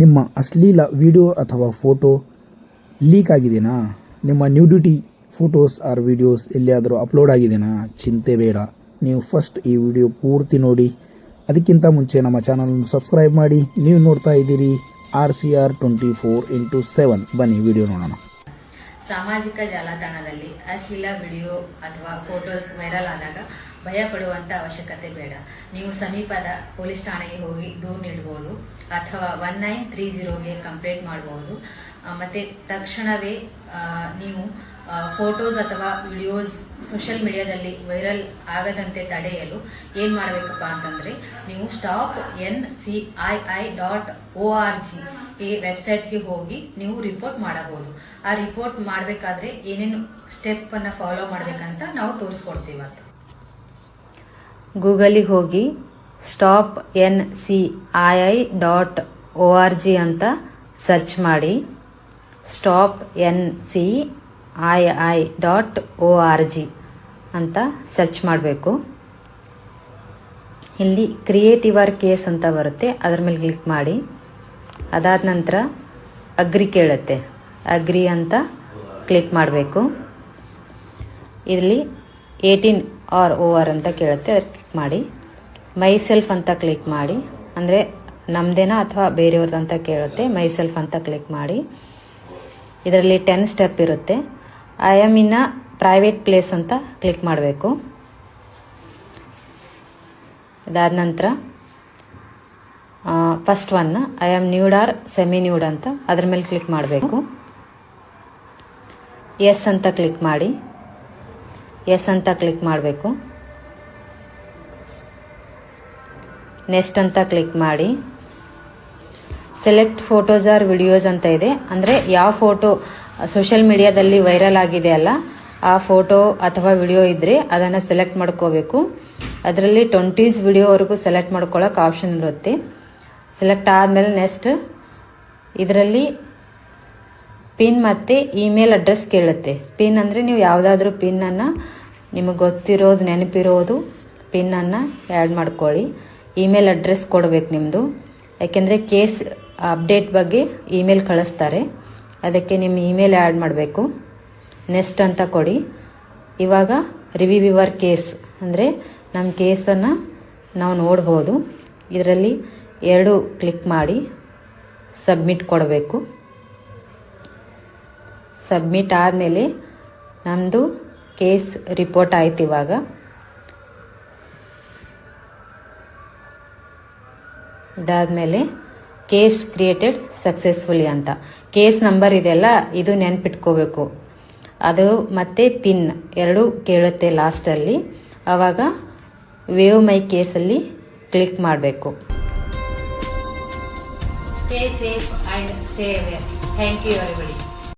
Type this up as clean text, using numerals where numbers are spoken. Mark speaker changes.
Speaker 1: ನಿಮ್ಮ ಅಶ್ಲೀಲ ವಿಡಿಯೋ ಅಥವಾ ಫೋಟೋ ಲೀಕ್ ಆಗಿದೆನಾ? ನಿಮ್ಮ ನ್ಯೂಡಿಟಿ ಫೋಟೋಸ್ ಆರ್ ವಿಡಿಯೋಸ್ ಎಲ್ಲಿಯಾದರೂ ಅಪ್ಲೋಡ್ ಆಗಿದೆನಾ? ಚಿಂತೆ ಬೇಡ, ನೀವು ಫಸ್ಟ್ ಈ ವಿಡಿಯೋ ಪೂರ್ತಿ ನೋಡಿ. ಅದಕ್ಕಿಂತ ಮುಂಚೆ ನಮ್ಮ ಚಾನಲನ್ನು ಸಬ್ಸ್ಕ್ರೈಬ್ ಮಾಡಿ. ನೀವು ನೋಡ್ತಾ ಇದ್ದೀರಿ RCR 24x7. ಬನ್ನಿ ವಿಡಿಯೋ ನೋಡೋಣ.
Speaker 2: ಸಾಮಾಜಿಕ ಜಾಲತಾಣದಲ್ಲಿ ಅಶ್ಲೀಲ ವಿಡಿಯೋ ಅಥವಾ ಫೋಟೋಸ್ ವೈರಲ್ ಆದಾಗ ಭಯ ಪಡುವಂತ ಅವಶ್ಯಕತೆ ಬೇಡ. ನೀವು ಸಮೀಪದ ಪೊಲೀಸ್ ಠಾಣೆಗೆ ಹೋಗಿ ದೂರು ನೀಡಬಹುದು ಅಥವಾ 1930ಗೆ ಕಂಪ್ಲೇಂಟ್ ಮಾಡಬಹುದು. ಮತ್ತೆ ತಕ್ಷಣವೇ ನೀವು ಫೋಟೋಸ್ ಅಥವಾ ವಿಡಿಯೋಸ್ ಸೋಷಿಯಲ್ ಮೀಡಿಯಾದಲ್ಲಿ ವೈರಲ್ ಆಗದಂತೆ ತಡೆಯಲು ಏನ್ ಮಾಡಬೇಕಪ್ಪ ಅಂತಂದ್ರೆ, ನೀವು stopNCII.org ಈ ವೆಬ್ಸೈಟ್ಗೆ ಹೋಗಿ ನೀವು ರಿಪೋರ್ಟ್ ಮಾಡಬಹುದು. ಆ ರಿಪೋರ್ಟ್ ಮಾಡಬೇಕಾದ್ರೆ ಏನೇನು ಸ್ಟೆಪ್ ಅನ್ನ ಫಾಲೋ ಮಾಡ್ಬೇಕಂತ ನಾವು ತೋರಿಸ್ಕೊಡ್ತೀವಿ ಇವತ್ತು. ಗೂಗಲಿಗೆ ಹೋಗಿ stopNCII.org ಅಂತ ಸರ್ಚ್ ಮಾಡಿ. stopNCII.org ಅಂತ ಸರ್ಚ್ ಮಾಡಬೇಕು. ಇಲ್ಲಿ ಕ್ರಿಯೇಟ್ ಯುವರ್ ಕೇಸ್ ಅಂತ ಬರುತ್ತೆ, ಅದರ ಮೇಲೆ ಕ್ಲಿಕ್ ಮಾಡಿ. ಅದಾದ ನಂತರ ಅಗ್ರಿ ಕೇಳುತ್ತೆ, ಅಗ್ರಿ ಅಂತ ಕ್ಲಿಕ್ ಮಾಡಬೇಕು. ಇಲ್ಲಿ 18 or over ಅಂತ ಕೇಳುತ್ತೆ, ಅದಕ್ಕೆ ಕ್ಲಿಕ್ ಮಾಡಿ. ಮೈ ಸೆಲ್ಫ್ ಅಂತ ಕ್ಲಿಕ್ ಮಾಡಿ, ಅಂದರೆ ನಮ್ಮದೇನಾ ಅಥವಾ ಬೇರೆಯವ್ರದ್ದು ಅಂತ ಕೇಳುತ್ತೆ. ಮೈ ಸೆಲ್ಫ್ ಅಂತ ಕ್ಲಿಕ್ ಮಾಡಿ. ಇದರಲ್ಲಿ 10 ಸ್ಟೆಪ್ ಇರುತ್ತೆ. I am in a private place ಅಂತ ಕ್ಲಿಕ್ ಮಾಡಬೇಕು. ಇದಾದ ನಂತರ first one I am nude or semi nude ಅಂತ ಅದ್ರ ಮೇಲೆ ಕ್ಲಿಕ್ ಮಾಡಬೇಕು. ಎಸ್ ಅಂತ ಕ್ಲಿಕ್ ಮಾಡಿ. ಎಸ್ ಅಂತ ಕ್ಲಿಕ್ ಮಾಡಬೇಕು. ನೆಕ್ಸ್ಟ್ ಅಂತ ಕ್ಲಿಕ್ ಮಾಡಿ. ಸೆಲೆಕ್ಟ್ ಫೋಟೋಸ್ ಆರ್ ವಿಡಿಯೋಸ್ ಅಂತ ಇದೆ, ಅಂದರೆ ಯಾವ ಫೋಟೋ ಸೋಷಿಯಲ್ ಮೀಡಿಯಾದಲ್ಲಿ ವೈರಲ್ ಆಗಿದೆ ಅಲ್ಲ, ಆ ಫೋಟೋ ಅಥವಾ ವಿಡಿಯೋ ಇದ್ದರೆ ಅದನ್ನು ಸೆಲೆಕ್ಟ್ ಮಾಡ್ಕೋಬೇಕು. ಅದರಲ್ಲಿ 20s ವಿಡಿಯೋವರೆಗೂ ಸೆಲೆಕ್ಟ್ ಮಾಡ್ಕೊಳ್ಳೋಕೆ ಆಪ್ಷನ್ ಇರುತ್ತೆ. ಸೆಲೆಕ್ಟ್ ಆದಮೇಲೆ ನೆಕ್ಸ್ಟ್ ಇದರಲ್ಲಿ ಪಿನ್ ಮತ್ತು ಇಮೇಲ್ ಅಡ್ರೆಸ್ ಕೇಳುತ್ತೆ. ಪಿನ್ ಅಂದರೆ ನೀವು ಯಾವುದಾದ್ರೂ ಪಿನ್ನನ್ನು ನಿಮಗೆ ಗೊತ್ತಿರೋದು ನೆನಪಿರೋದು ಪಿನ್ನನ್ನು ಆ್ಯಡ್ ಮಾಡ್ಕೊಳ್ಳಿ. ಇಮೇಲ್ ಅಡ್ರೆಸ್ ಕೊಡಬೇಕು ನಿಮ್ಮದು, ಯಾಕೆಂದರೆ ಕೇಸ್ ಅಪ್ಡೇಟ್ ಬಗ್ಗೆ ಇಮೇಲ್ ಕಳಿಸ್ತಾರೆ, ಅದಕ್ಕೆ ನಿಮ್ಮ ಇಮೇಲ್ ಆ್ಯಡ್ ಮಾಡಬೇಕು. ನೆಕ್ಸ್ಟ್ ಅಂತ ಕೊಡಿ. ಇವಾಗ ರಿವ್ಯೂ ಯುವರ್ ಕೇಸ್ ಅಂದರೆ ನಮ್ಮ ಕೇಸನ್ನು ನಾವು ನೋಡ್ಬೋದು. ಇದರಲ್ಲಿ 2 ಕ್ಲಿಕ್ ಮಾಡಿ ಸಬ್ಮಿಟ್ ಕೊಡಬೇಕು. ಸಬ್ಮಿಟ್ ಆದಮೇಲೆ ನಮ್ಮದು ಕೇಸ್ ರಿಪೋರ್ಟ್ ಆಯ್ತು. ಇವಾಗ ಇದಾದಮೇಲೆ ಕೇಸ್ ಕ್ರಿಯೇಟೆಡ್ ಸಕ್ಸಸ್ಫುಲಿ ಅಂತ ಕೇಸ್ ನಂಬರ್ ಇದೆಲ್ಲ ಇದು ನೆನ್ಪಿಟ್ಕೋಬೇಕು. ಅದು ಮತ್ತು ಪಿನ್ 2 ಕೇಳುತ್ತೆ ಲಾಸ್ಟಲ್ಲಿ. ಆವಾಗ ವೇವ್ ಮೈ ಕೇಸಲ್ಲಿ ಕ್ಲಿಕ್ ಮಾಡಬೇಕು. Stay safe and stay aware. Thank you everybody.